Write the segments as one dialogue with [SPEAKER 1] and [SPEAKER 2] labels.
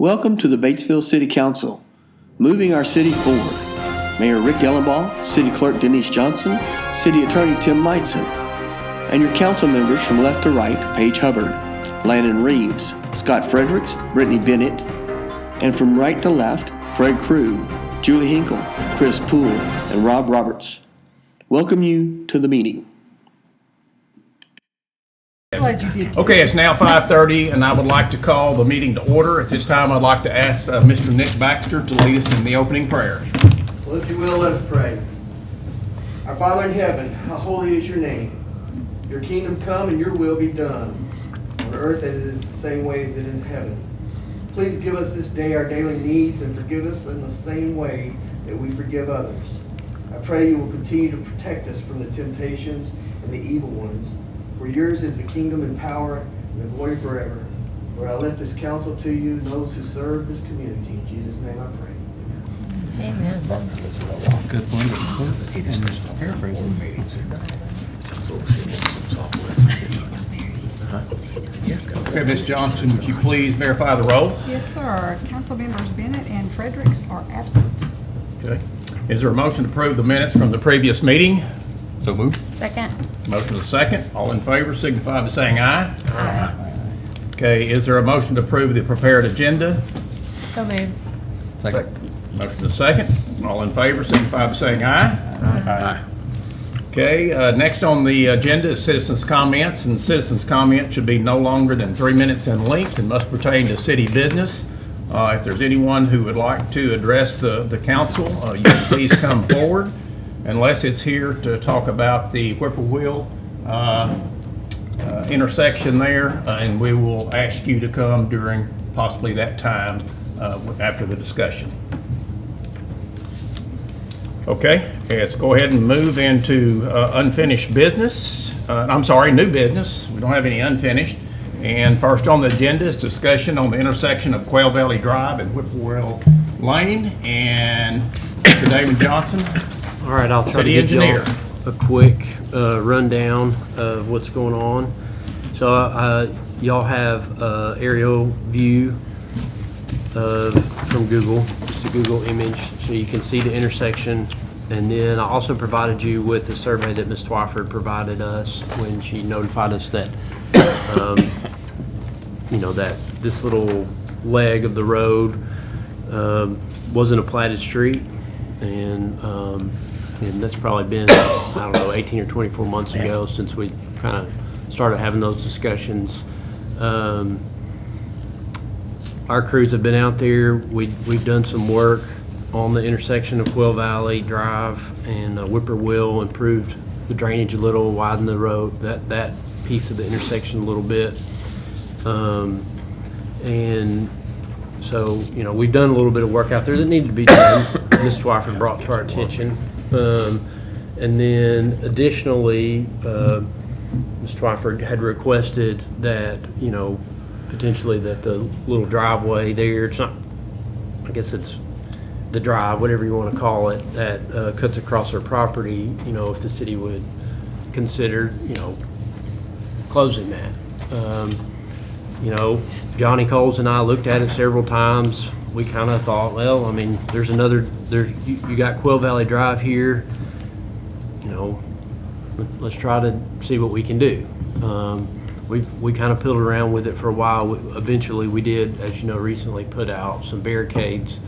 [SPEAKER 1] Welcome to the Batesville City Council, moving our city forward. Mayor Rick Ellenbaugh, City Clerk Denise Johnson, City Attorney Tim Meitzen, and your council members from left to right, Paige Hubbard, Landon Reeves, Scott Fredericks, Brittany Bennett, and from right to left, Fred Krug, Julie Hinkle, Chris Poole, and Rob Roberts. Welcome you to the meeting.
[SPEAKER 2] Okay, it's now 5:30, and I would like to call the meeting to order. At this time, I'd like to ask Mr. Nick Baxter to lead us in the opening prayer.
[SPEAKER 3] Well, if you will, let us pray. Our Father in heaven, how holy is your name. Your kingdom come and your will be done, on earth as it is the same way as it is in heaven. Please give us this day our daily needs and forgive us in the same way that we forgive others. I pray you will continue to protect us from the temptations and the evil ones. For yours is the kingdom and power and the glory forever. Lord, I lift this council to you and those who serve this community. In Jesus' name I pray.
[SPEAKER 4] Amen.
[SPEAKER 5] Good one to quotes and paraphrasing.
[SPEAKER 2] Okay, Ms. Johnston, would you please verify the roll?
[SPEAKER 6] Yes, sir. Council members Bennett and Fredericks are absent.
[SPEAKER 2] Okay. Is there a motion to approve the minutes from the previous meeting?
[SPEAKER 5] So moved.
[SPEAKER 4] Second.
[SPEAKER 2] Motion is second. All in favor signify by saying aye.
[SPEAKER 4] Aye.
[SPEAKER 2] Okay, is there a motion to approve the prepared agenda?
[SPEAKER 4] So moved.
[SPEAKER 5] Second.
[SPEAKER 2] Motion is second. All in favor signify by saying aye.
[SPEAKER 5] Aye.
[SPEAKER 2] Okay, next on the agenda is citizens' comments, and citizens' comments should be no longer than 3 minutes in length and must pertain to city business. If there's anyone who would like to address the council, you can please come forward, unless it's here to talk about the Whippoorwill intersection there, and we will ask you to come during possibly that time after the discussion. Okay, let's go ahead and move into unfinished business. New business. We don't have any unfinished. And first on the agenda is discussion on the intersection of Quail Valley Drive and Whippoorwill Lane. And Mr. David Johnson,
[SPEAKER 7] all right, I'll try to give y'all a quick rundown of what's going on. So y'all have aerial view from Google, just a Google image, so you can see the intersection. And then I also provided you with the survey that Ms. Twyford provided us when she notified us that, that this little leg of the road wasn't a platted street. And that's probably been, 18 or 24 months ago since we kind of started having those discussions. Our crews have been out there. We've done some work on the intersection of Quail Valley Drive and Whippoorwill, improved the drainage a little, widened the road, that piece of the intersection a little bit. And so, we've done a little bit of work out there that needed to be done. Ms. Twyford brought to our attention. And then additionally, Ms. Twyford had requested that, potentially that the little driveway there, it's not, I guess it's the drive, whatever you want to call it, that cuts across her property, if the city would consider, closing that. Johnny Coles and I looked at it several times. We kind of thought, well, there's you got Quail Valley Drive here, let's try to see what we can do. We kind of piddled around with it for a while. Eventually we did, as you know, recently put out some barricades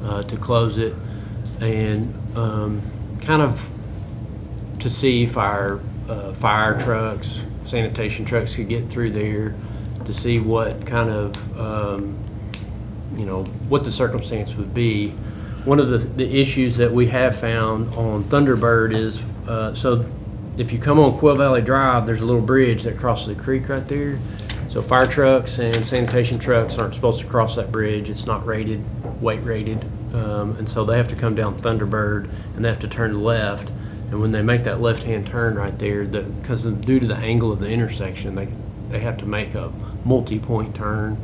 [SPEAKER 7] to close it, and kind of to see if our fire trucks, sanitation trucks could get through there, to see what kind of, what the circumstance would be. One of the issues that we have found on Thunderbird is, so if you come on Quail Valley Drive, there's a little bridge that crosses the creek right there. So fire trucks and sanitation trucks aren't supposed to cross that bridge. It's not rated, weight rated. And so they have to come down Thunderbird and they have to turn left. And when they make that left-hand turn right there, because due to the angle of the intersection, they have to make a multi-point turn.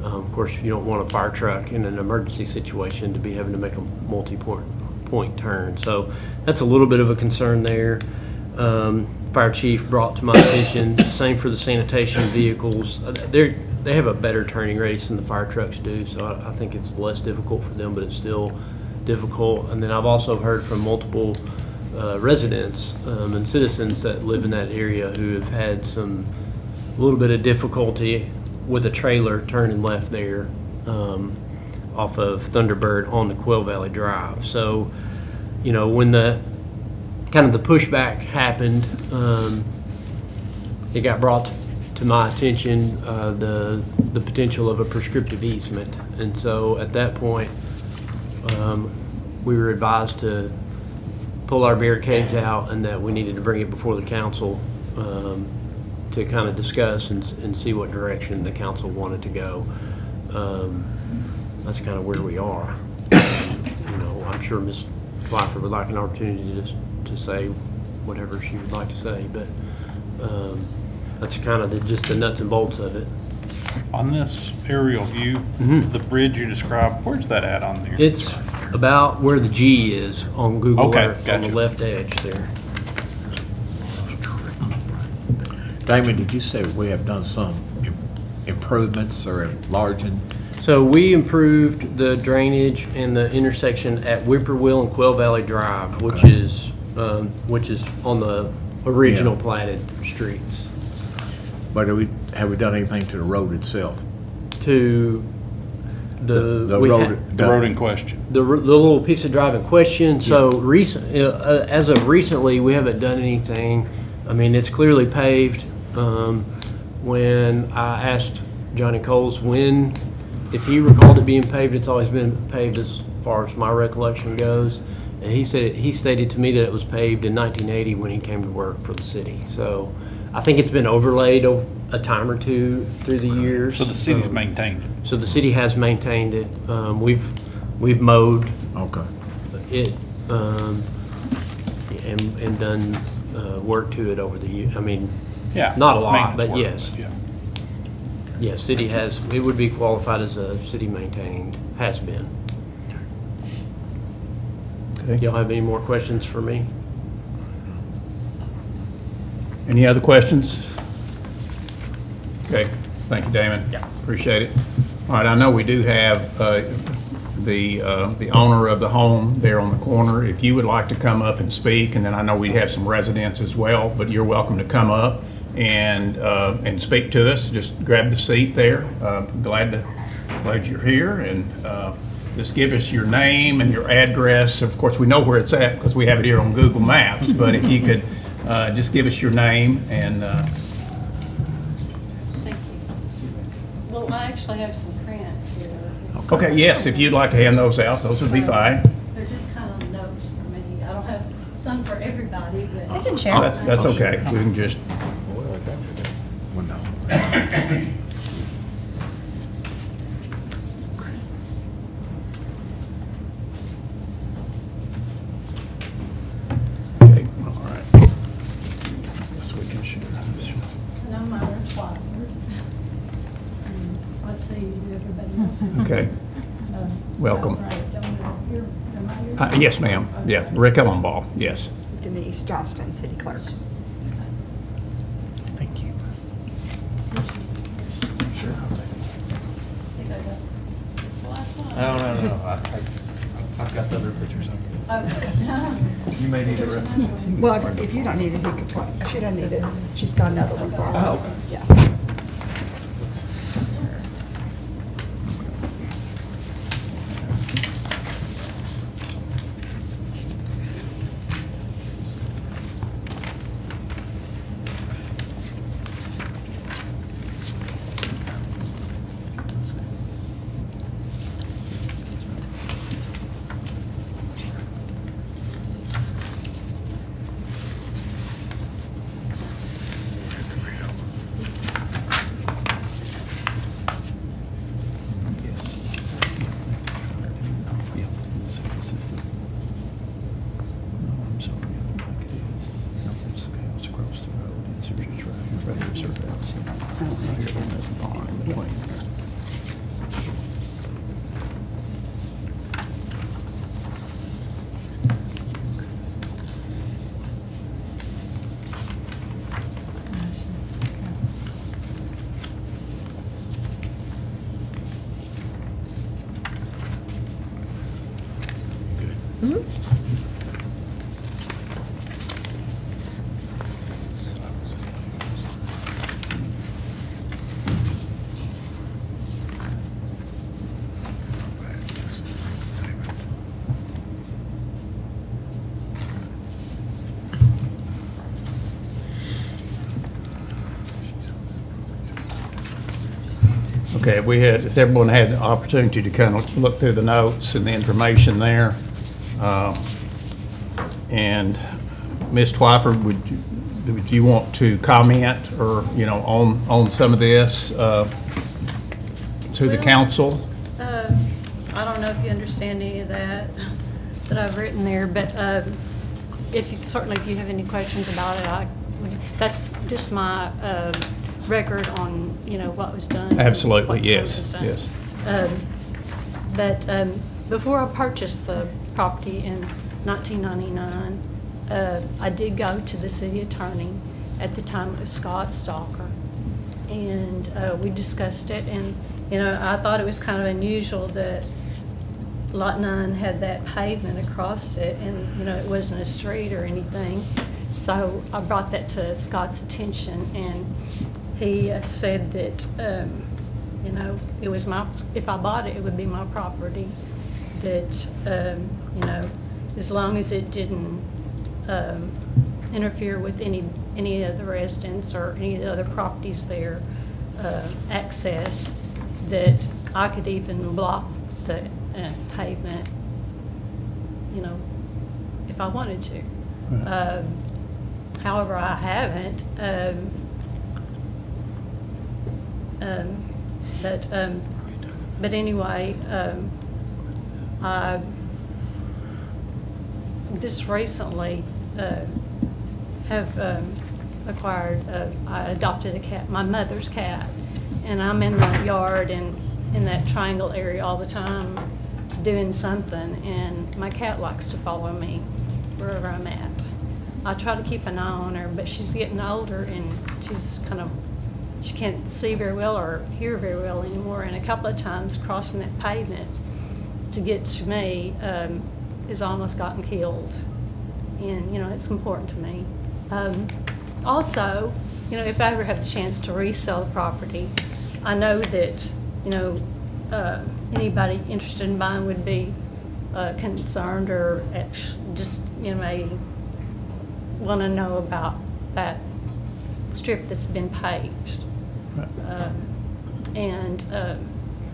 [SPEAKER 7] Of course, you don't want a fire truck in an emergency situation to be having to make a multi-point turn. So that's a little bit of a concern there. Fire chief brought to my attention, same for the sanitation vehicles. they have a better turning radius than the fire trucks do, so I think it's less difficult for them, but it's still difficult. And then I've also heard from multiple residents and citizens that live in that area who have had a little bit of difficulty with a trailer turning left there off of Thunderbird on the Quail Valley Drive. So, you know, when the kind of the pushback happened, it got brought to my attention the potential of a prescriptive easement. And so at that point, we were advised to pull our barricades out and that we needed to bring it before the council to kind of discuss and see what direction the council wanted to go. That's kind of where we are. You know, I'm sure Ms. Twyford would like an opportunity to say whatever she would like to say, but that's kind of just the nuts and bolts of it.
[SPEAKER 5] On this aerial view, the bridge you described, where's that at on there?
[SPEAKER 7] It's about where the G is on Google
[SPEAKER 5] Okay,
[SPEAKER 7] Earth, on the
[SPEAKER 5] gotcha.
[SPEAKER 7] left edge there.
[SPEAKER 8] Damon, did you say we have done some improvements or enlarging?
[SPEAKER 7] So we improved the drainage and the intersection at Whippoorwill and Quail Valley Drive, which is on the original
[SPEAKER 8] Yeah.
[SPEAKER 7] platted streets.
[SPEAKER 8] But have we done anything to the road itself?
[SPEAKER 7] To
[SPEAKER 8] The
[SPEAKER 7] we
[SPEAKER 8] road.
[SPEAKER 7] ha-
[SPEAKER 5] The road in question.
[SPEAKER 7] the little piece of drive in question. So recent, as of recently, we haven't done anything. I mean, it's clearly paved. When I asked Johnny Coles if he recalled it being paved, it's always been paved as far as my recollection goes. And he stated to me that it was paved in 1980 when he came to work for the city. So I think it's been overlaid a time or two through the years.
[SPEAKER 5] So the city's maintained it.
[SPEAKER 7] So the city has maintained it. We've mowed
[SPEAKER 8] Okay.
[SPEAKER 7] it and done work to it over the year. I mean,
[SPEAKER 5] Yeah.
[SPEAKER 7] not a lot,
[SPEAKER 5] maintenance
[SPEAKER 7] but
[SPEAKER 5] work,
[SPEAKER 7] yes.
[SPEAKER 5] Yeah.
[SPEAKER 7] Yes, city has, it would be qualified as a city maintained, has been.
[SPEAKER 2] Okay.
[SPEAKER 7] Y'all have any more questions for me?
[SPEAKER 2] Any other questions? Okay, thank you, Damon. Yeah. Appreciate it. All right, I know we do have the owner of the home there on the corner. If you would like to come up and speak, and then I know we have some residents as well, but you're welcome to come up and speak to us. Just grab the seat there. Glad you're here, and just give us your name and your address. Of course, we know where it's at because we have it here on Google Maps, but if you could just give us your name and
[SPEAKER 9] Thank you. Well, I actually have some prints here.
[SPEAKER 2] okay, yes, if you'd like to hand those out, those would be fine.
[SPEAKER 9] They're just kind of notes for me. I don't have some for everybody, but.
[SPEAKER 6] You can
[SPEAKER 2] Oh,
[SPEAKER 6] share.
[SPEAKER 2] that's okay. We can just,
[SPEAKER 8] Well, no.
[SPEAKER 2] okay, all right. So we can share this.
[SPEAKER 9] And I'm Myra Twyford. Let's see who everybody else is.
[SPEAKER 2] Okay. Welcome.
[SPEAKER 9] Right, don't know. Am I here?
[SPEAKER 2] Yes, ma'am. Yeah, Rick Ellenball, yes.
[SPEAKER 6] Denise Johnston, city clerk.
[SPEAKER 8] Thank you.
[SPEAKER 2] Sure.
[SPEAKER 9] I think I got, it's the last one.
[SPEAKER 10] No. I've got the other pictures.
[SPEAKER 9] Okay.
[SPEAKER 10] You may need a reference.
[SPEAKER 6] Well, if you don't need it, he could play. She doesn't need it. She's got another one for her.
[SPEAKER 10] Oh, okay.
[SPEAKER 6] Yeah.
[SPEAKER 2] Okay, has everyone had the opportunity to kind of look through the notes and the information there? And Ms. Twyford, would you want to comment or, on some of this to the council?
[SPEAKER 9] I don't know if you understand any of that I've written there, but certainly if you have any questions about it, that's just my record on, what was done.
[SPEAKER 2] Absolutely,
[SPEAKER 9] what
[SPEAKER 2] yes,
[SPEAKER 9] was done.
[SPEAKER 2] yes.
[SPEAKER 9] But before I purchased the property in 1999, I did go to the city attorney. At the time, it was Scott Stalker. And we discussed it. And, I thought it was kind of unusual that Lot 9 had that pavement across it. And, it wasn't a street or anything. So I brought that to Scott's attention. And he said that, it was if I bought it, it would be my property. That, as long as it didn't interfere with any of the residents or any of the other properties there, access, that I could even block the pavement, if I wanted to.
[SPEAKER 2] Right.
[SPEAKER 9] However, I haven't. But anyway, I just recently have acquired, I adopted a cat, my mother's cat, and I'm in the yard and in that triangle area all the time doing something, and my cat likes to follow me wherever I'm at. I try to keep an eye on her, but she's getting older and she can't see very well or hear very well anymore, and a couple of times crossing that pavement to get to me has almost gotten killed. And, it's important to me. Also, if I ever have the chance to resell the property, I know that, anybody interested in buying would be concerned or just, may want to know about that strip that's been paved.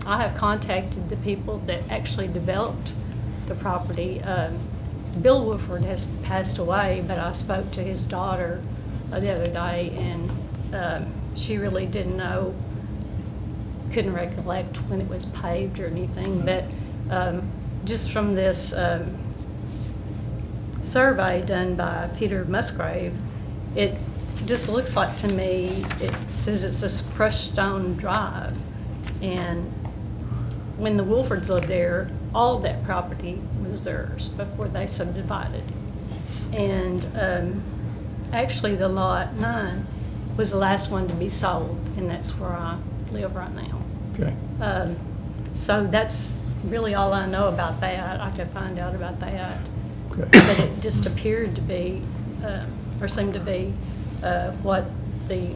[SPEAKER 9] I have contacted the people that actually developed the property. Bill Woodford has passed away, but I spoke to his daughter the other day, and she really didn't know, couldn't recollect when it was paved or anything. But just from this survey done by Peter Musgrave, it just looks like to me, it says it's this crushed stone drive. And when the Wolfords lived there, all of that property was theirs before they subdivided. And actually the Lot 9 was the last one to be sold, and that's where I live right now.
[SPEAKER 2] Okay.
[SPEAKER 9] So that's really all I know about that. I could find out about that.
[SPEAKER 2] Okay.
[SPEAKER 9] But it just appeared to be, or seemed to be, what the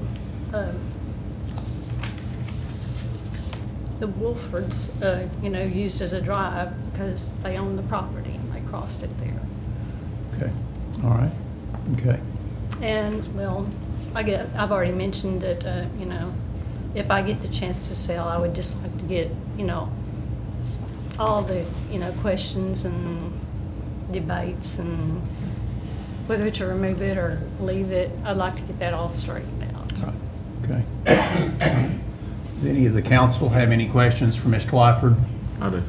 [SPEAKER 9] Wolfords, used as a drive because they owned the property and they crossed it there.
[SPEAKER 2] Okay. All right. Okay.
[SPEAKER 9] And, well, I've already mentioned that, if I get the chance to sell, I would just like to get, all the, questions and debates and whether to remove it or leave it. I'd like to get that all straightened out.
[SPEAKER 2] All right. Okay. Does any of the council have any questions for Ms. Twyford?
[SPEAKER 8] I do.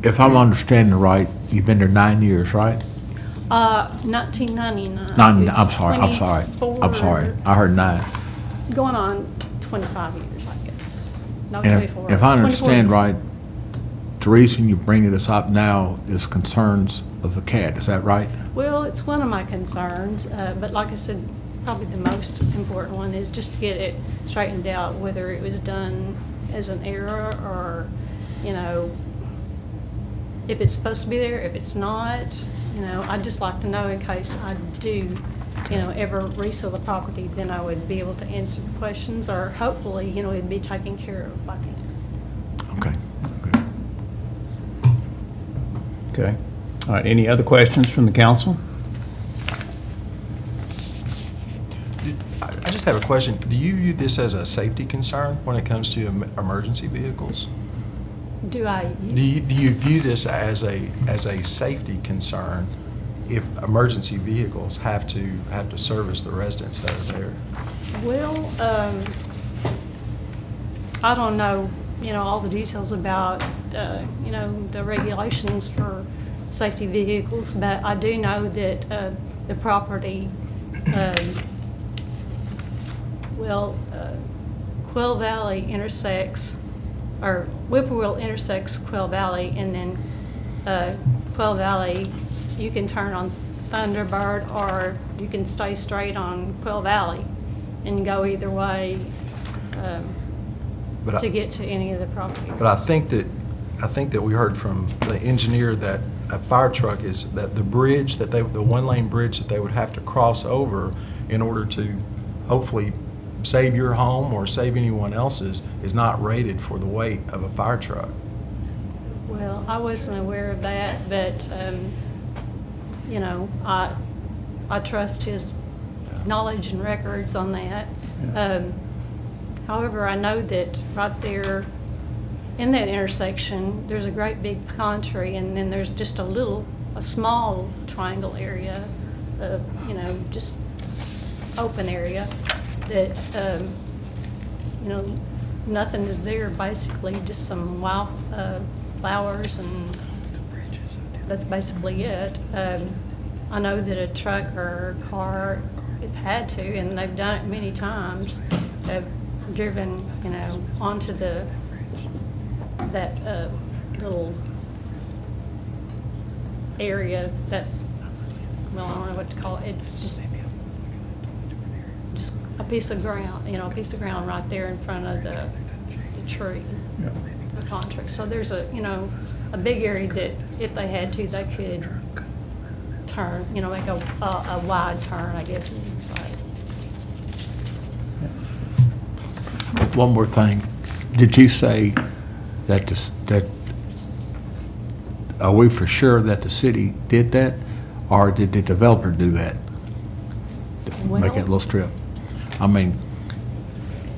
[SPEAKER 8] If I'm understanding right, you've been there 9 years, right?
[SPEAKER 9] 1999.
[SPEAKER 8] Nine,
[SPEAKER 9] It's
[SPEAKER 8] I'm sorry. I heard 9.
[SPEAKER 9] Going on 25 years, I guess. No,
[SPEAKER 8] And
[SPEAKER 9] 24.
[SPEAKER 8] if I
[SPEAKER 9] 24
[SPEAKER 8] understand
[SPEAKER 9] years.
[SPEAKER 8] right, the reason you're bringing this up now is concerns of the cat, is that right?
[SPEAKER 9] Well, it's one of my concerns, but like I said, probably the most important one is just to get it straightened out, whether it was done as an error or, if it's supposed to be there, if it's not. I'd just like to know in case I do, ever resell the property, then I would be able to answer the questions, or hopefully, it'd be taken care of by then.
[SPEAKER 8] Okay.
[SPEAKER 2] Okay. All right. Any other questions from the council?
[SPEAKER 10] I just
[SPEAKER 11] just have a question. Do you view this as a safety concern when it comes to emergency vehicles?
[SPEAKER 9] Do I?
[SPEAKER 11] Do you view this as a safety concern if emergency vehicles have to service the residents that are there?
[SPEAKER 9] Well, I don't know, all the details about, the regulations for safety vehicles, but I do know that the property, Quail Valley intersects, or Whippoorwill intersects Quail Valley, and then Quail Valley, you can turn on Thunderbird, or you can stay straight on Quail Valley and go either way to get to any of the properties.
[SPEAKER 11] But I think that we heard from the engineer that a fire truck is, that the bridge that the one-lane bridge that they would have to cross over in order to hopefully save your home or save anyone else's is not rated for the weight of a fire truck.
[SPEAKER 9] Well, I wasn't aware of that, but, I trust his knowledge and records on that. However, I know that right there in that intersection, there's a great big pine tree, and then there's just a small triangle area of, just open area that, nothing is there, basically, just some wild flowers, and that's basically it. I know that a truck or a car, if had to, and they've done it many times, have driven, onto that little area that, well, I don't know what to call it. It's just a piece of ground, right there in front of the tree, the contract. So there's a big area that if they had to, they could turn, make a wide turn, I guess you could say.
[SPEAKER 8] One more thing. Did you say that are we for sure that the city did that, or did the developer do that? Make that little strip? I mean,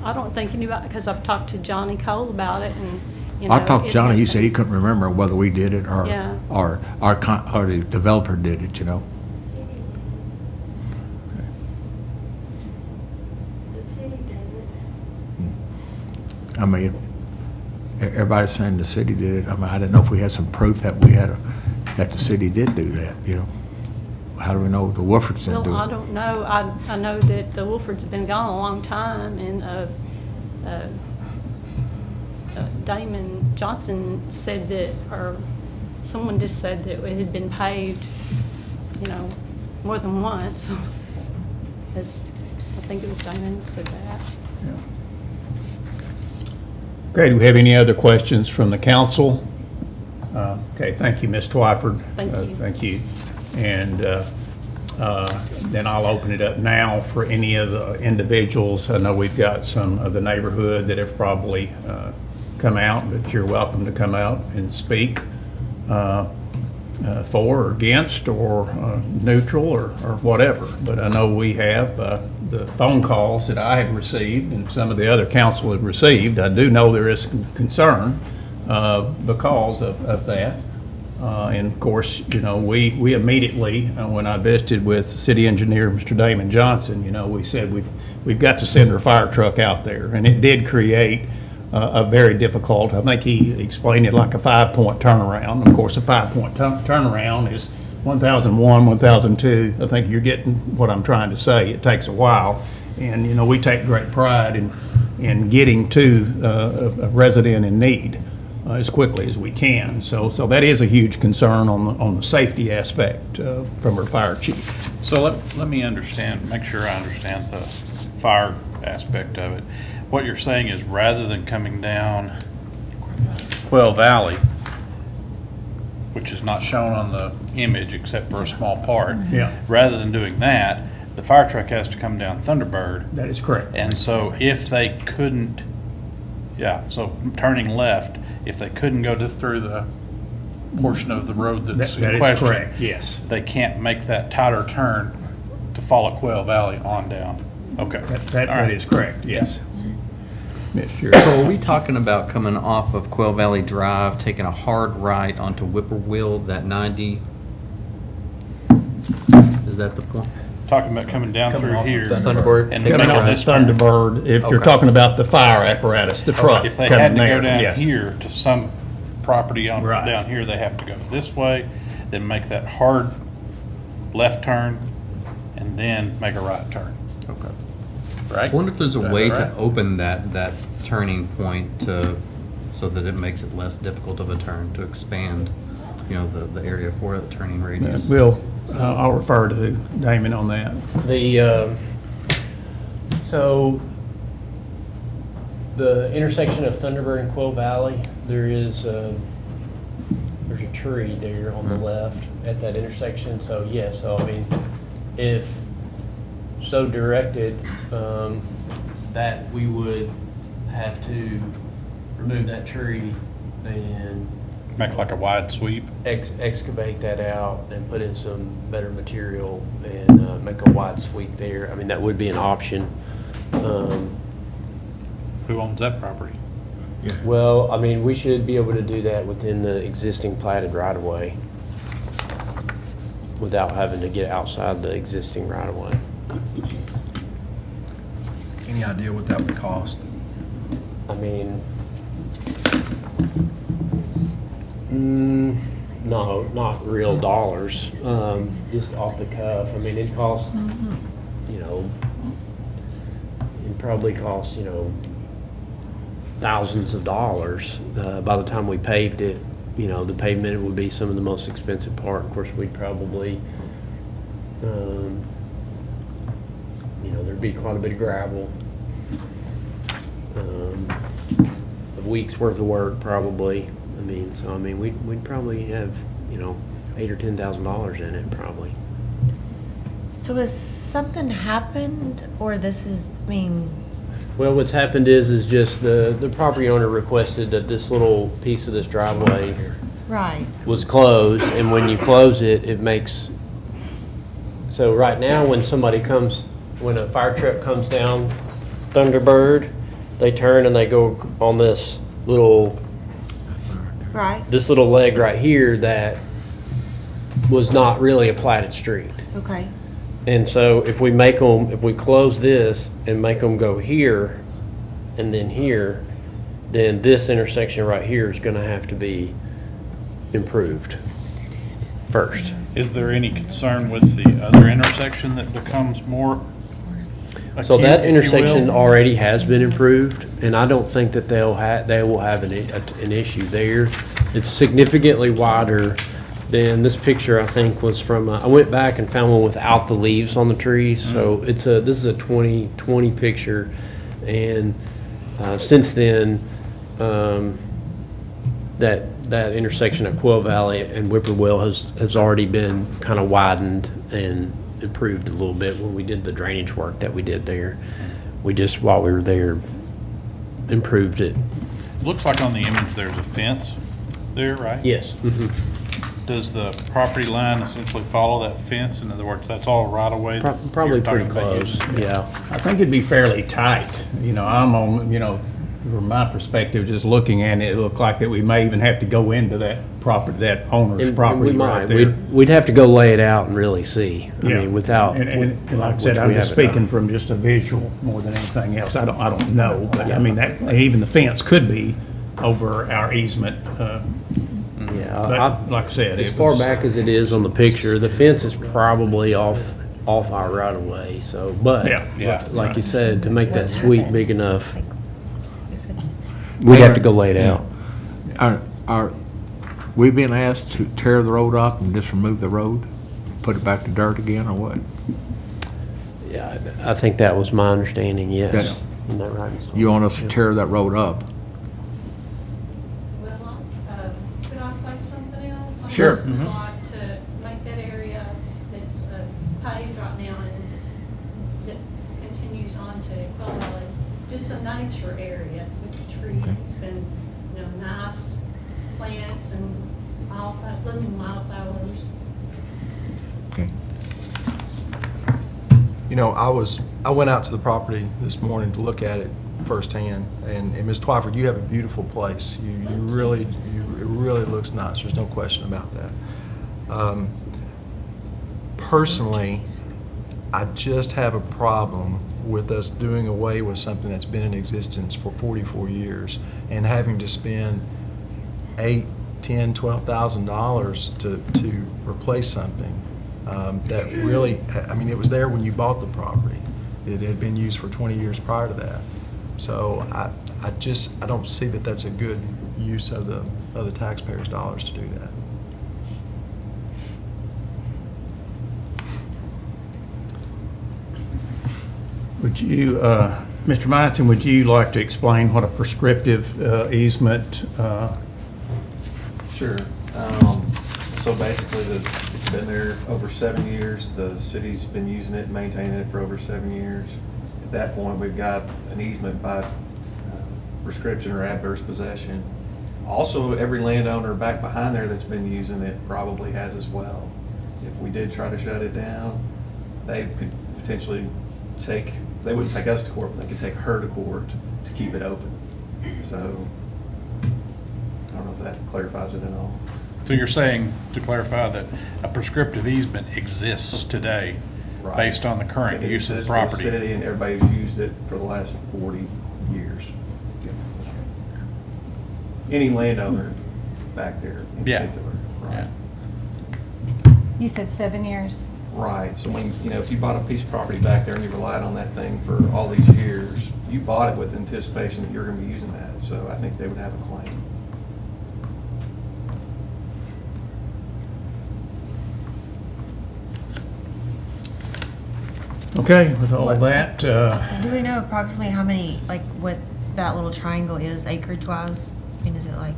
[SPEAKER 9] I don't think anybody, because I've talked to Johnny Cole about it, and,
[SPEAKER 8] I talked to Johnny, he said he couldn't remember whether we did it or,
[SPEAKER 9] Yeah.
[SPEAKER 8] or the developer did it,
[SPEAKER 12] The city does it.
[SPEAKER 8] I mean, everybody's saying the city did it. I mean, I didn't know if we had some proof that that the city did do that, How do we know the Wolfords didn't do it?
[SPEAKER 9] Well, I don't know. I know that the Wolfords have been gone a long time, and Damon Johnson said that, or someone just said that it had been paved, more than once. As I think it was Damon that said that.
[SPEAKER 2] Okay, do we have any other questions from the council? Okay, thank you, Ms. Twyford.
[SPEAKER 9] Thank you.
[SPEAKER 2] Thank you. And then I'll open it up now for any of the individuals. I know we've got some of the neighborhood that have probably come out, but you're welcome to come out and speak for or against or neutral or whatever. But I know we have the phone calls that I have received and some of the other council have received. I do know there is concern because of that. And of course, we immediately, when I visited with city engineer, Mr. Damon Johnson, we said we've got to send our fire truck out there. And it did create a very difficult, I think he explained it like a 5-point turnaround. Of course, a 5-point turnaround is 1001, 1002. I think you're getting what I'm trying to say. It takes a while. And, we take great pride in getting to a resident in need as quickly as we can. So that is a huge concern on the safety aspect from our fire chief.
[SPEAKER 5] So let me make sure I understand the fire aspect of it. What you're saying is rather than coming down Quail Valley, which is not shown on the image except for a small part, rather than doing that, the fire truck has to come down Thunderbird.
[SPEAKER 2] That is correct.
[SPEAKER 5] And so if they couldn't, so turning left, if they couldn't go through the portion of the road that's
[SPEAKER 2] That
[SPEAKER 5] in
[SPEAKER 2] is
[SPEAKER 5] question,
[SPEAKER 2] correct, yes.
[SPEAKER 5] they can't make that tighter turn to follow Quail Valley on down. Okay.
[SPEAKER 2] That
[SPEAKER 5] All right.
[SPEAKER 2] is correct, yes. Ms.
[SPEAKER 10] So
[SPEAKER 2] Sheriff.
[SPEAKER 10] are we talking about coming off of Quail Valley Drive, taking a hard right onto Whippoorwill, that 90? Is that the point?
[SPEAKER 5] Talking about coming down
[SPEAKER 11] Coming
[SPEAKER 5] through
[SPEAKER 11] off of
[SPEAKER 5] here.
[SPEAKER 11] Thunderbird.
[SPEAKER 5] And
[SPEAKER 2] Coming
[SPEAKER 5] making
[SPEAKER 2] off
[SPEAKER 5] this
[SPEAKER 2] of
[SPEAKER 5] turn.
[SPEAKER 2] Thunderbird, if you're
[SPEAKER 10] Okay.
[SPEAKER 2] talking about the fire apparatus, the truck
[SPEAKER 5] If they
[SPEAKER 2] coming
[SPEAKER 5] had to
[SPEAKER 2] there,
[SPEAKER 5] go down
[SPEAKER 2] yes.
[SPEAKER 5] here to some property on,
[SPEAKER 2] Right.
[SPEAKER 5] down here, they have to go this way, then make that hard left turn, and then make a right turn.
[SPEAKER 10] Okay.
[SPEAKER 5] Right?
[SPEAKER 10] I wonder if there's a
[SPEAKER 5] Is that
[SPEAKER 10] way
[SPEAKER 5] right?
[SPEAKER 10] to open that turning point to, so that it makes it less difficult of a turn, to expand, the area for the turning radius.
[SPEAKER 2] I'll refer to Damon on that.
[SPEAKER 7] So the intersection of Thunderbird and Quill Valley, there's a tree there on the left at that intersection. So yeah, so I mean, if so directed, that we would have to remove that tree and
[SPEAKER 5] Make like a wide sweep.
[SPEAKER 7] excavate that out and put in some better material and make a wide sweep there. I mean, that would be an option.
[SPEAKER 5] Who owns that property?
[SPEAKER 7] Well, I mean, we should be able to do that within the existing platted right-of-way without having to get outside the existing right-of-way.
[SPEAKER 11] Any idea what that would cost?
[SPEAKER 7] I mean, no, not real dollars, just off the cuff. I mean, it costs, it probably costs, thousands of dollars. By the time we paved it, the pavement would be some of the most expensive part. Of course, we'd probably, there'd be quite a bit of gravel. A week's worth of work probably. We'd probably have, $8,000 or $10,000 in it probably.
[SPEAKER 4] So has something happened, or this is,
[SPEAKER 7] Well, what's happened is just the property owner requested that this little piece of this driveway
[SPEAKER 4] right,
[SPEAKER 7] was closed, and when you close it, it makes, so right now, when a fire truck comes down Thunderbird, they turn and they go on this little leg right here that was not really a platted street.
[SPEAKER 4] okay.
[SPEAKER 7] And so if we close this and make them go here and then here, then this intersection right here is gonna have to be improved first.
[SPEAKER 5] Is there any concern with the other intersection that becomes more
[SPEAKER 7] So
[SPEAKER 5] acute,
[SPEAKER 7] that
[SPEAKER 5] if you will?
[SPEAKER 7] intersection already has been improved, and I don't think that they will have an issue there. It's significantly wider than this picture, I think, was from, I went back and found one without the leaves on the trees, so this is a 2020 picture, and since then, that intersection at Quail Valley and Whippoorwill has already been kind of widened and improved a little bit when we did the drainage work that we did there. We just, while we were there, improved it.
[SPEAKER 5] Looks like on the image there's a fence there, right?
[SPEAKER 7] Yes.
[SPEAKER 5] Does the property line essentially follow that fence? In other words, that's all right away?
[SPEAKER 7] Probably pretty close, yeah.
[SPEAKER 2] I think it'd be fairly tight. I'm on, from my perspective, just looking at it, it looked like that we may even have to go into that property, that owner's
[SPEAKER 7] And
[SPEAKER 2] property
[SPEAKER 7] we might.
[SPEAKER 2] right there.
[SPEAKER 7] We'd have to go lay it out and really see. I
[SPEAKER 2] Yeah.
[SPEAKER 7] mean, without.
[SPEAKER 2] And like I said,
[SPEAKER 7] which
[SPEAKER 2] I'm
[SPEAKER 7] we
[SPEAKER 2] just
[SPEAKER 7] haven't done.
[SPEAKER 2] speaking from just a visual more than anything else. I don't know, but I mean, that, even the fence could be over our easement.
[SPEAKER 7] Yeah,
[SPEAKER 2] But like I said,
[SPEAKER 7] as
[SPEAKER 2] it
[SPEAKER 7] far
[SPEAKER 2] was-
[SPEAKER 7] back as it is on the picture, the fence is probably off our right of way, so, but.
[SPEAKER 2] Yeah.
[SPEAKER 7] Like you said, to make that sweep big enough, we'd have to go lay it out.
[SPEAKER 8] Are we being asked to tear the road up and just remove the road, put it back to dirt again, or what?
[SPEAKER 7] Yeah, I think that was my understanding, yes.
[SPEAKER 8] That-
[SPEAKER 7] Isn't that right? Ms.
[SPEAKER 8] You want us to tear that road up?
[SPEAKER 9] Well, could I say something else?
[SPEAKER 2] Sure.
[SPEAKER 9] I just would like to make that area that's paved right now and that continues on to Quail Valley, just a nature area with trees and, nice plants and blooming wildflowers.
[SPEAKER 8] Okay.
[SPEAKER 11] know, I went out to the property this morning to look at it firsthand, and Ms. Twyford, you have a beautiful place. It really looks nice. There's no question about that. Personally, I just have a problem with us doing away with something that's been in existence for 44 years and having to spend $8,000, $10,000, $12,000 to replace something that really, I mean, it was there when you bought the property. It had been used for 20 years prior to that. So I don't see that that's a good use of the taxpayers' dollars to do that.
[SPEAKER 2] Would you, Mr. Meinson, would you like to explain what a prescriptive easement?
[SPEAKER 12] Sure. So basically, it's been there over 7 years. The city's been using it, maintaining it for over 7 years. At that point, we've got an easement by prescription or adverse possession. Also, every landowner back behind there that's been using it probably has as well. If we did try to shut it down, they could potentially they wouldn't take us to court, but they could take her to court to keep it open. So, I don't know if that clarifies it at all.
[SPEAKER 5] So you're saying, to clarify, that a prescriptive easement exists today
[SPEAKER 12] Right.
[SPEAKER 5] based on the current
[SPEAKER 12] It
[SPEAKER 5] use of the
[SPEAKER 12] exists for
[SPEAKER 5] property?
[SPEAKER 12] city, and everybody's used it for the last 40 years. Any landowner back there in
[SPEAKER 5] Yeah.
[SPEAKER 12] particular. Right.
[SPEAKER 5] Yeah.
[SPEAKER 13] You said 7 years.
[SPEAKER 12] Right, so when, if you bought a piece of property back there and you relied on that thing for all these years, you bought it with anticipation that you're gonna be using that, so I think they would have a claim.
[SPEAKER 2] Okay, with all that,
[SPEAKER 4] Do we know approximately how many, like, what that little triangle is acreage-wise? I mean, is it like,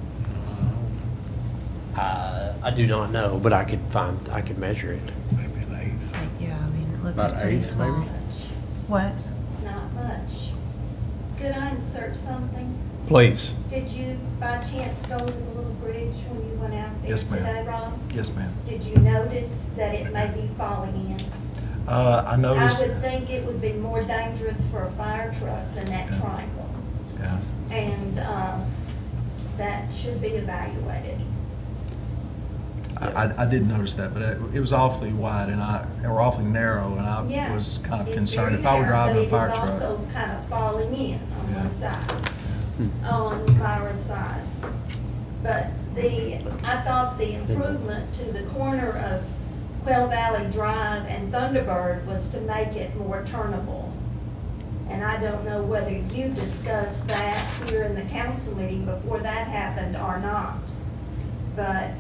[SPEAKER 7] I do not know, but I could measure it.
[SPEAKER 8] Maybe an eighth.
[SPEAKER 4] like, yeah, I mean, it looks
[SPEAKER 8] About
[SPEAKER 4] pretty
[SPEAKER 8] eight,
[SPEAKER 4] small.
[SPEAKER 8] maybe?
[SPEAKER 4] What?
[SPEAKER 14] It's not much. Could I insert something?
[SPEAKER 2] please.
[SPEAKER 14] Did you by chance go to the little bridge when you went out there
[SPEAKER 11] Yes, ma'am.
[SPEAKER 14] today, Rob?
[SPEAKER 11] Yes, ma'am.
[SPEAKER 14] Did you notice that it may be falling in?
[SPEAKER 11] I noticed.
[SPEAKER 14] I would think it would be more dangerous for a fire truck than that
[SPEAKER 11] Yeah.
[SPEAKER 14] triangle.
[SPEAKER 11] Yeah.
[SPEAKER 14] And that should be evaluated.
[SPEAKER 11] I did notice that, but it was awfully wide or awfully narrow, and I
[SPEAKER 14] Yeah,
[SPEAKER 11] was kind of
[SPEAKER 14] it's
[SPEAKER 11] concerned
[SPEAKER 14] very
[SPEAKER 11] if I were
[SPEAKER 14] narrow,
[SPEAKER 11] driving a
[SPEAKER 14] but
[SPEAKER 11] fire
[SPEAKER 14] It
[SPEAKER 11] truck.
[SPEAKER 14] was also kind of falling in on
[SPEAKER 11] Yeah.
[SPEAKER 14] one side, on Myra's side. But I thought the improvement to the corner of Quail Valley Drive and Thunderbird was to make it more turnable. And I don't know whether you discussed that here in the council meeting before that happened or not. But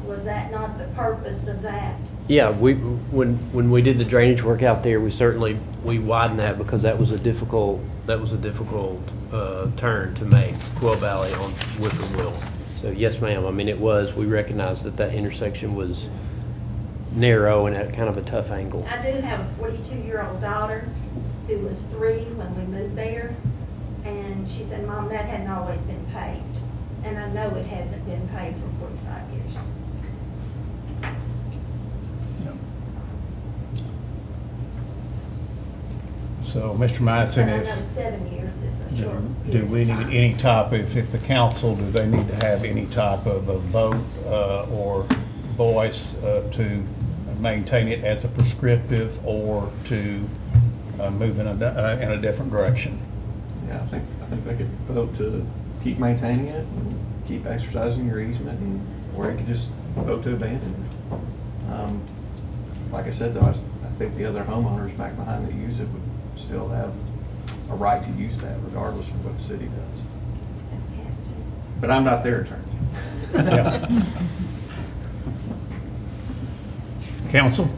[SPEAKER 14] was that not the purpose of that?
[SPEAKER 7] Yeah, when we did the drainage work out there, we widened that because that was a difficult turn to make, Quail Valley on Whippoorwill. So yes, ma'am, I mean, we recognized that intersection was narrow and at kind of a tough angle.
[SPEAKER 14] I do have a 42-year-old daughter who was 3 when we moved there. And she said, Mom, that hadn't always been paved. And I know it hasn't been paved for 45 years.
[SPEAKER 2] So, Mr. Meinson,
[SPEAKER 14] And I know
[SPEAKER 2] if,
[SPEAKER 14] 7 years is a short
[SPEAKER 2] do
[SPEAKER 14] period
[SPEAKER 2] we
[SPEAKER 14] of
[SPEAKER 2] need
[SPEAKER 14] time.
[SPEAKER 2] any type, if the council, do they need to have any type of a vote or voice to maintain it as a prescriptive or to move in a different direction?
[SPEAKER 12] Yeah, I think they could vote to keep maintaining it and keep exercising your easement, or you could just vote to abandon it. Like I said, though, I think the other homeowners back behind that use it would still have a right to use that regardless of what the city does. But I'm not their attorney.
[SPEAKER 2] Yeah. Council?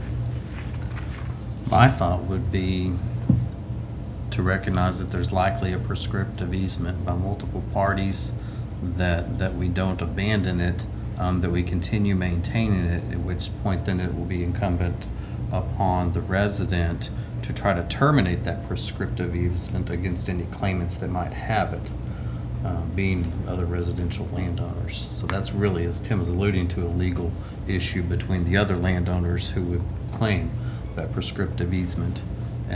[SPEAKER 10] My thought would be to recognize that there's likely a prescriptive easement by multiple parties, that we don't abandon it, that we continue maintaining it, at which point then it will be incumbent upon the resident to try to terminate that prescriptive easement against any claimants that might have it, being other residential landowners. So that's really, as Tim was alluding to, a legal issue between the other landowners who would claim that prescriptive easement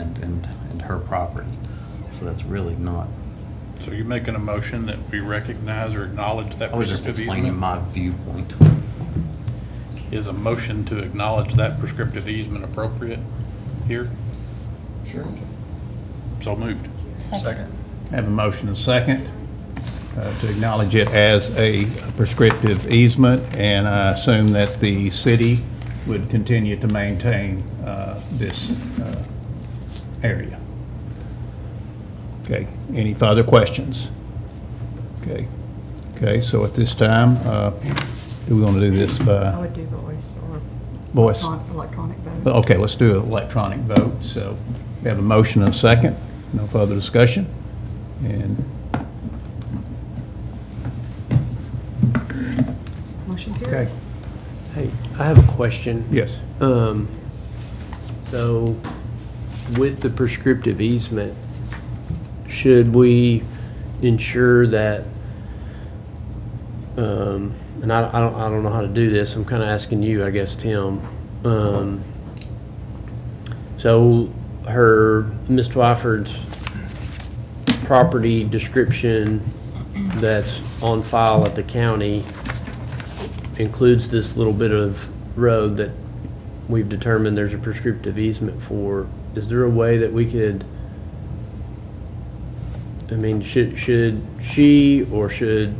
[SPEAKER 10] and her property. So that's really not,
[SPEAKER 5] So you're making a motion that we recognize or acknowledge that
[SPEAKER 10] I was just
[SPEAKER 5] prescriptive
[SPEAKER 10] explaining
[SPEAKER 5] easement?
[SPEAKER 10] my viewpoint.
[SPEAKER 5] Is a motion to acknowledge that prescriptive easement appropriate here?
[SPEAKER 12] Sure.
[SPEAKER 5] So moved.
[SPEAKER 12] Second.
[SPEAKER 2] Have a motion and a second to acknowledge it as a prescriptive easement, and I assume that the city would continue to maintain this area. Okay, any further questions? Okay, so at this time, do we want to do this
[SPEAKER 6] I
[SPEAKER 2] by
[SPEAKER 6] would do voice or
[SPEAKER 2] voice?
[SPEAKER 6] electronic vote.
[SPEAKER 2] Okay, let's do an electronic vote. So we have a motion and a second. No further discussion. And
[SPEAKER 6] Motion carries.
[SPEAKER 7] Hey, I have a question.
[SPEAKER 2] yes,
[SPEAKER 7] So with the prescriptive easement, should we ensure that, and I don't know how to do this, I'm kind of asking you, I guess, Tim. So Ms. Twyford's property description that's on file at the county includes this little bit of road that we've determined there's a prescriptive easement for. Is there a way that we could, I mean, should she or should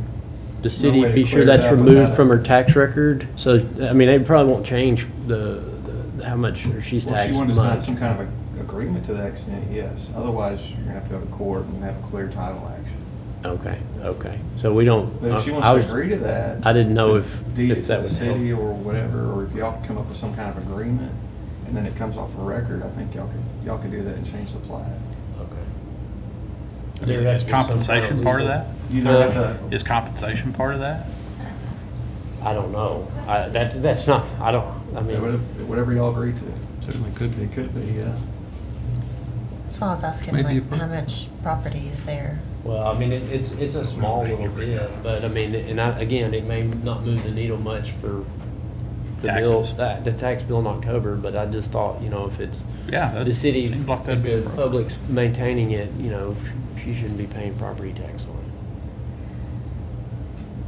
[SPEAKER 7] the city
[SPEAKER 12] way to
[SPEAKER 7] be sure
[SPEAKER 12] clear
[SPEAKER 7] that's
[SPEAKER 12] it up
[SPEAKER 7] removed
[SPEAKER 12] without
[SPEAKER 7] from
[SPEAKER 12] it.
[SPEAKER 7] her tax record? So, I mean, it probably won't change the how much she's
[SPEAKER 12] Well,
[SPEAKER 7] taxed
[SPEAKER 12] she wanted to sign
[SPEAKER 7] much.
[SPEAKER 12] some kind of a agreement to that extent, yes. Otherwise, you're gonna have to go to court and have a clear title action.
[SPEAKER 7] Okay. So we don't.
[SPEAKER 12] But if she
[SPEAKER 7] I
[SPEAKER 12] wants
[SPEAKER 7] was-
[SPEAKER 12] to agree to that.
[SPEAKER 7] I didn't know
[SPEAKER 12] to
[SPEAKER 7] if
[SPEAKER 12] deed it
[SPEAKER 7] that
[SPEAKER 12] to the
[SPEAKER 7] would
[SPEAKER 12] city
[SPEAKER 7] help.
[SPEAKER 12] or whatever, or if y'all could come up with some kind of agreement, and then it comes off a record, I think y'all could do that and change the plat.
[SPEAKER 5] I mean, is compensation part of that?
[SPEAKER 12] You don't have to,
[SPEAKER 5] Is compensation part of that?
[SPEAKER 7] I don't know. That's not. I mean.
[SPEAKER 12] whatever y'all agree to.
[SPEAKER 10] Certainly could be.
[SPEAKER 12] It could be, yeah.
[SPEAKER 4] That's why I was asking,
[SPEAKER 10] Maybe
[SPEAKER 4] like,
[SPEAKER 10] a-
[SPEAKER 4] how much property is there?
[SPEAKER 7] Well, I mean, it's a small little bit, but I mean, again, it may not move the needle much for the bill,
[SPEAKER 5] Taxes.
[SPEAKER 7] the tax bill in October, but I just thought, if it's
[SPEAKER 5] Yeah. that
[SPEAKER 7] the city's,
[SPEAKER 5] seems like that'd be
[SPEAKER 7] the
[SPEAKER 5] appropriate.
[SPEAKER 7] public's maintaining it, she shouldn't be paying property tax on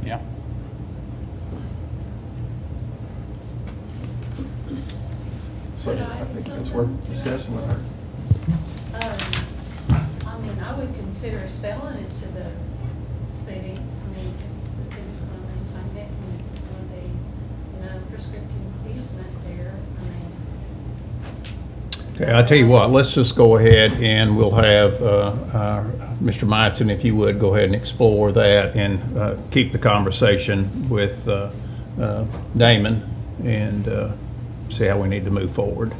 [SPEAKER 7] it.
[SPEAKER 5] Yeah.
[SPEAKER 12] So
[SPEAKER 9] Could I
[SPEAKER 12] I
[SPEAKER 9] add
[SPEAKER 12] think that's
[SPEAKER 9] something
[SPEAKER 12] worth
[SPEAKER 9] to
[SPEAKER 12] discussing
[SPEAKER 9] that?
[SPEAKER 12] with her.
[SPEAKER 9] I mean, I would consider selling it to the city. I mean, if the city's gonna maintain it and it's gonna be, prescriptive easement there, I mean.
[SPEAKER 2] okay, I'll tell you what, let's just go ahead and we'll have Mr. Meitzen, if you would, go ahead and explore that and keep the conversation with Damon and see how we need to move forward.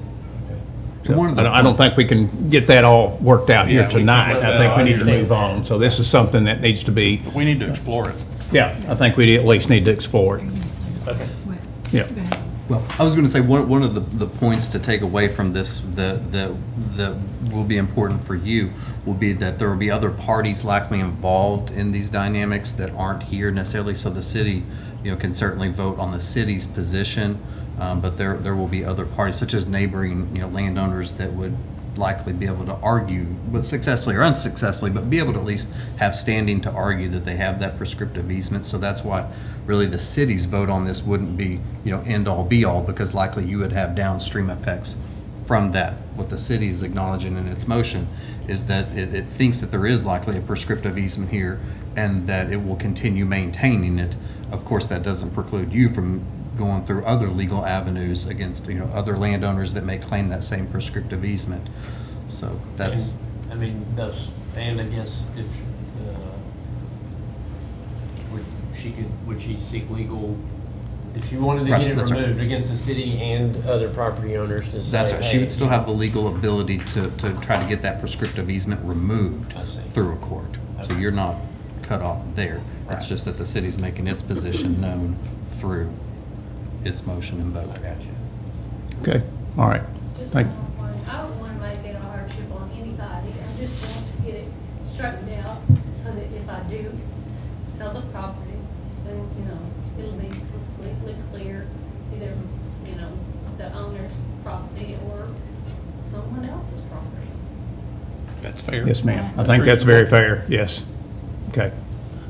[SPEAKER 2] So,
[SPEAKER 10] One of the-
[SPEAKER 2] I don't think we can get that all worked out
[SPEAKER 5] Yeah,
[SPEAKER 2] here
[SPEAKER 5] we can
[SPEAKER 2] tonight.
[SPEAKER 5] let
[SPEAKER 2] I
[SPEAKER 5] that
[SPEAKER 2] think we
[SPEAKER 5] out
[SPEAKER 2] need to
[SPEAKER 5] here.
[SPEAKER 2] move on. So this is something that needs to be,
[SPEAKER 5] But we need to explore it.
[SPEAKER 2] yeah, I think we at least need to explore it.
[SPEAKER 7] Okay.
[SPEAKER 2] Yeah.
[SPEAKER 10] Well, I was going to say, one of the points to take away from this that will be important for you will be that there will be other parties likely involved in these dynamics that aren't here necessarily. So the city, can certainly vote on the city's position, but there will be other parties, such as neighboring, landowners that would likely be able to argue, but successfully or unsuccessfully, but be able to at least have standing to argue that they have that prescriptive easement. So that's why really the city's vote on this wouldn't be, end all be all, because likely you would have downstream effects from that. What the city is acknowledging in its motion is that it thinks that there is likely a prescriptive easement here and that it will continue maintaining it. Of course, that doesn't preclude you from going through other legal avenues against, other landowners that may claim that same prescriptive easement. So that's,
[SPEAKER 7] And, I mean, and I guess if, would she seek legal, if you wanted to
[SPEAKER 10] Right,
[SPEAKER 7] get it
[SPEAKER 10] that's right.
[SPEAKER 7] removed against the city and other property owners to say,
[SPEAKER 10] that's right. She
[SPEAKER 7] hey,
[SPEAKER 10] would still have the legal ability to try to get that prescriptive easement removed
[SPEAKER 7] I see.
[SPEAKER 10] through a court. So
[SPEAKER 7] Okay.
[SPEAKER 10] you're not cut off there. It's
[SPEAKER 7] Right.
[SPEAKER 10] just that the city's making its position known through its motion and vote.
[SPEAKER 7] I got you.
[SPEAKER 2] Okay, all right.
[SPEAKER 9] Just
[SPEAKER 2] Thank-
[SPEAKER 9] one point, I don't want to make it a hardship on anybody, I just want to get it straightened out, so that if I do sell the property, then, it'll be completely clear, either, the owner's property or someone else's property.
[SPEAKER 5] That's fair.
[SPEAKER 2] Yes, ma'am. I think that's very fair, yes. Okay.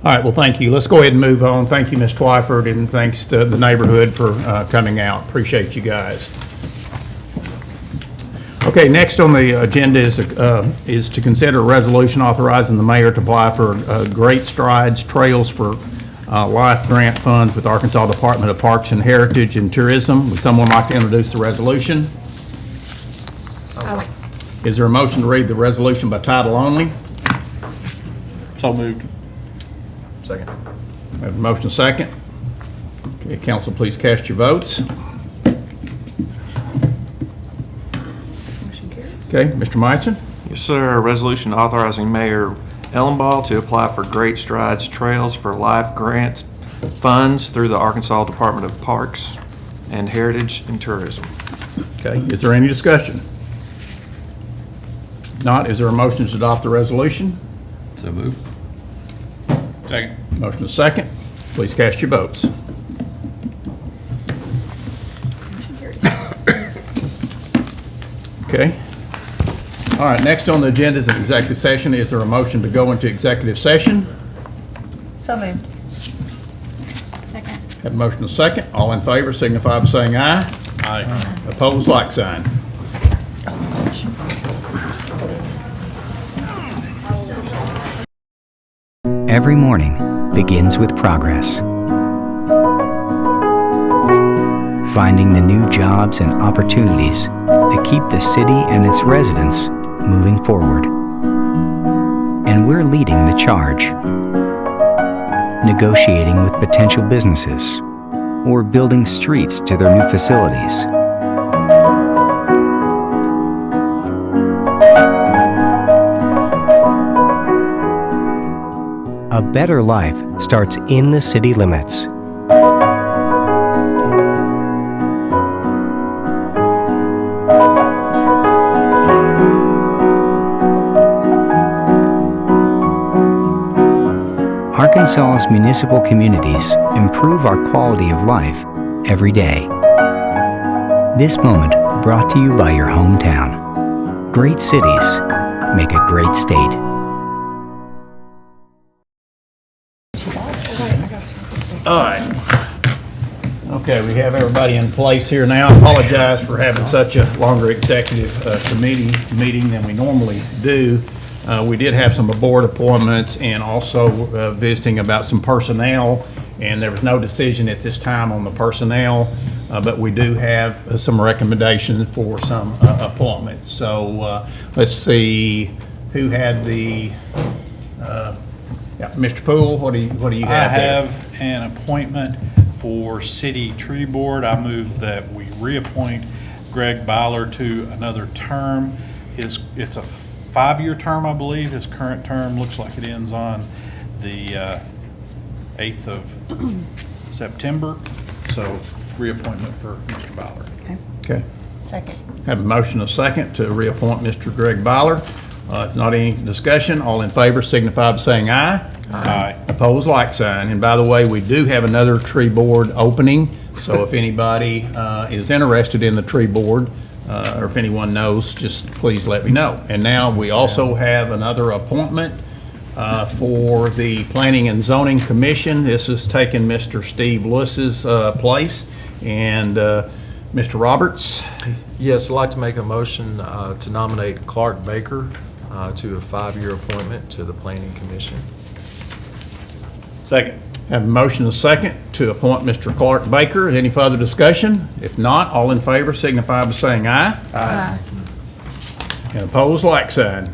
[SPEAKER 2] All right, well, thank you. Let's go ahead and move on. Thank you, Ms. Twyford, and thanks to the neighborhood for coming out. Appreciate you guys. Okay, next on the agenda is to consider a resolution authorizing the mayor to apply for Great Strides Trails for Life Grant funds with Arkansas Department of Parks and Heritage and Tourism. Would someone like to introduce the resolution? Is there a motion to read the resolution by title only?
[SPEAKER 5] So moved.
[SPEAKER 11] Second.
[SPEAKER 2] We have a motion and a second. Okay, council, please cast your votes.
[SPEAKER 6] Motion carries.
[SPEAKER 2] Okay, Mr. Meissen?
[SPEAKER 12] Yes, sir. A resolution authorizing Mayor Ellenbaugh to apply for Great Strides Trails for Life grant funds through the Arkansas Department of Parks and Heritage and Tourism.
[SPEAKER 2] Okay, is there any discussion? Not, is there a motion to adopt the resolution?
[SPEAKER 10] So moved.
[SPEAKER 5] Second.
[SPEAKER 2] Motion is second. Please cast your votes.
[SPEAKER 6] Motion carries.
[SPEAKER 2] Okay. All right, next on the agenda is an executive session. Is there a motion to go into executive session?
[SPEAKER 4] So moved.
[SPEAKER 6] Second.
[SPEAKER 2] Have a motion and a second. All in favor signify by saying aye.
[SPEAKER 5] Aye.
[SPEAKER 2] Opposed, like sign.
[SPEAKER 13] Every morning begins with progress. Finding the new jobs and opportunities that keep the city and its residents moving forward. And we're leading the charge. Negotiating with potential businesses or building streets to their new facilities. A better life starts in the city limits. Arkansas's municipal communities improve our quality of life every day. This moment brought to you by your hometown. Great cities make a great state.
[SPEAKER 2] All right. Okay, we have everybody in place here now. I apologize for having such a longer executive committee meeting than we normally do. We did have some board appointments and also visiting about some personnel, and there was no decision at this time on the personnel, but we do have some recommendations for some appointments. So let's see who had the, Mr. Poole, what do you have there?
[SPEAKER 5] I have an appointment for City Tree Board. I move that we reappoint Greg Byler to another term. It's a 5-year term, I believe. His current term looks like it ends on the 8th of September. So reappointment for Mr. Byler.
[SPEAKER 2] Okay.
[SPEAKER 4] Second.
[SPEAKER 2] Have a motion and a second to reappoint Mr. Greg Byler. If not any discussion, all in favor signify by saying aye.
[SPEAKER 5] Aye.
[SPEAKER 2] Opposed, like sign. And by the way, we do have another tree board opening, so if anybody is interested in the tree board, or if anyone knows, just please let me know. And now we also have another appointment for the Planning and Zoning Commission. This is taking Mr. Steve Lewis's place. And Mr. Roberts?
[SPEAKER 11] Yes, I'd like to make a motion to nominate Clark Baker to a 5-year appointment to the Planning Commission.
[SPEAKER 5] Second.
[SPEAKER 2] Have a motion and a second to appoint Mr. Clark Baker. Any further discussion? If not, all in favor signify by saying aye.
[SPEAKER 6] Aye.
[SPEAKER 2] And opposed, like sign.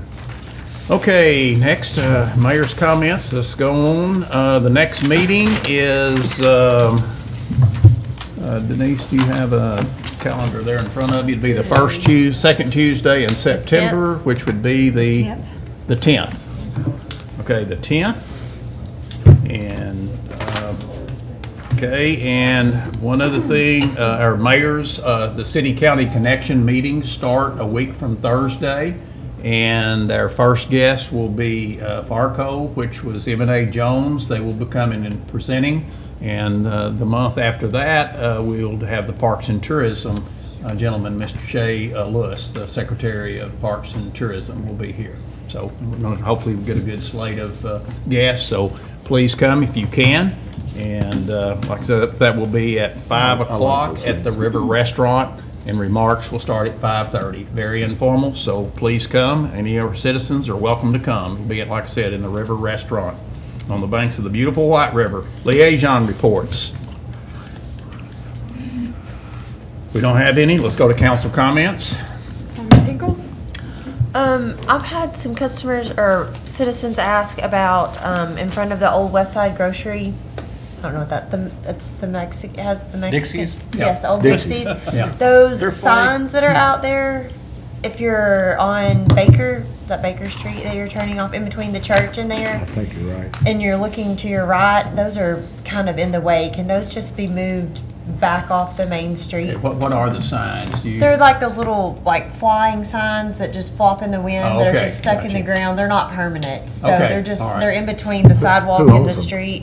[SPEAKER 2] Okay, next, mayor's comments. Let's go on. The next meeting is, Denise, do you have a calendar there in front of you? It'd be the second Tuesday in September, which would be the 10th. Okay, the 10th. And, okay, and one other thing, our mayors, the city-county connection meetings start a week from Thursday. And our first guest will be Farco, which was M&A Jones. They will be coming and presenting. And the month after that, we'll have the Parks and Tourism gentleman, Mr. Shay Lewis, the Secretary of Parks and Tourism, will be here. So So we're going to hopefully get a good slate of guests. So please come if you can. And like I said, that will be at 5 o'clock at the River Restaurant, and remarks will start at 5:30. Very informal, so please come. Any of our citizens are welcome to come. It'll be at, like I said, in the River Restaurant on the banks of the beautiful White River. Liaison reports. We don't have any. Let's go to council comments.
[SPEAKER 6] Ms. Hinkle?
[SPEAKER 4] I've had some customers or citizens ask about, in front of the old West Side Grocery. I don't know what that, it's the Mexican, has the Mexican.
[SPEAKER 10] Dixie's?
[SPEAKER 4] Yes, old
[SPEAKER 8] Dixie's.
[SPEAKER 4] Dixie's.
[SPEAKER 2] Yeah.
[SPEAKER 4] Those
[SPEAKER 10] They're
[SPEAKER 4] signs that are out there, if you're on Baker, that Baker Street that you're turning off in between the church and there,
[SPEAKER 8] I think you're right.
[SPEAKER 4] and you're looking to your right, those are kind of in the way. Can those just be moved back off the main street?
[SPEAKER 2] What are the signs? Do you?
[SPEAKER 4] They're like those little, like, flying signs that just flop in the wind,
[SPEAKER 2] Oh,
[SPEAKER 4] that are
[SPEAKER 2] okay,
[SPEAKER 4] just stuck in the
[SPEAKER 2] gotcha.
[SPEAKER 4] ground. They're not permanent, so
[SPEAKER 2] Okay,
[SPEAKER 4] they're just,
[SPEAKER 2] all right.
[SPEAKER 4] they're in between the sidewalk
[SPEAKER 8] who
[SPEAKER 4] and
[SPEAKER 8] owns
[SPEAKER 4] the
[SPEAKER 8] them?
[SPEAKER 4] street.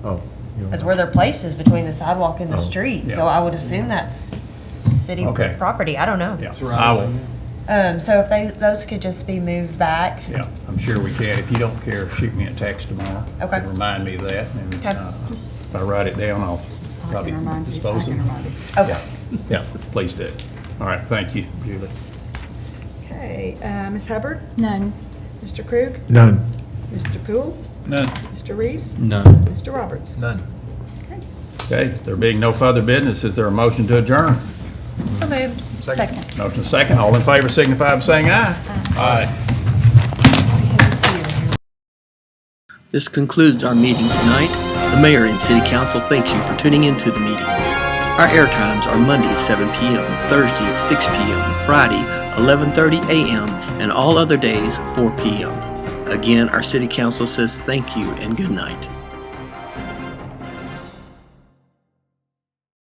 [SPEAKER 8] Oh. you
[SPEAKER 4] That's
[SPEAKER 8] know.
[SPEAKER 4] where their place is, between the sidewalk and the street, so
[SPEAKER 2] Yeah.
[SPEAKER 4] I would assume that's city
[SPEAKER 2] Okay.
[SPEAKER 4] property, I don't know.
[SPEAKER 2] Yeah, I will.
[SPEAKER 4] So if those could just be moved back.
[SPEAKER 2] Yeah, I'm sure we can. If you don't care, shoot me a text tomorrow.
[SPEAKER 4] Okay.
[SPEAKER 2] And remind me of that. And
[SPEAKER 4] Okay.
[SPEAKER 2] if I write it down, I'll
[SPEAKER 6] I
[SPEAKER 2] probably
[SPEAKER 6] can remind you.
[SPEAKER 2] dispose
[SPEAKER 6] I
[SPEAKER 2] of
[SPEAKER 6] can
[SPEAKER 2] it.
[SPEAKER 6] remind you.
[SPEAKER 4] Okay.
[SPEAKER 2] Yeah, please do. All right, thank you, Julie.
[SPEAKER 6] Okay, Ms. Hubbard?
[SPEAKER 9] None.
[SPEAKER 6] Mr. Krug?
[SPEAKER 8] None.
[SPEAKER 6] Mr. Poole?
[SPEAKER 5] None.
[SPEAKER 6] Mr. Reeves?
[SPEAKER 10] None.
[SPEAKER 6] Mr. Roberts?
[SPEAKER 11] None.
[SPEAKER 2] Okay, there being no further business, is there a motion to adjourn?
[SPEAKER 4] So moved.
[SPEAKER 11] Second.
[SPEAKER 2] Motion second. All in favor signify by saying aye. Aye.
[SPEAKER 1] This concludes our meeting tonight. The mayor and city council thanks you for tuning into the meeting. Our air times are Monday at 7 p.m., Thursday at 6 p.m., Friday 11:30 a.m., and all other days 4 p.m. Again, our city council says thank you and good night.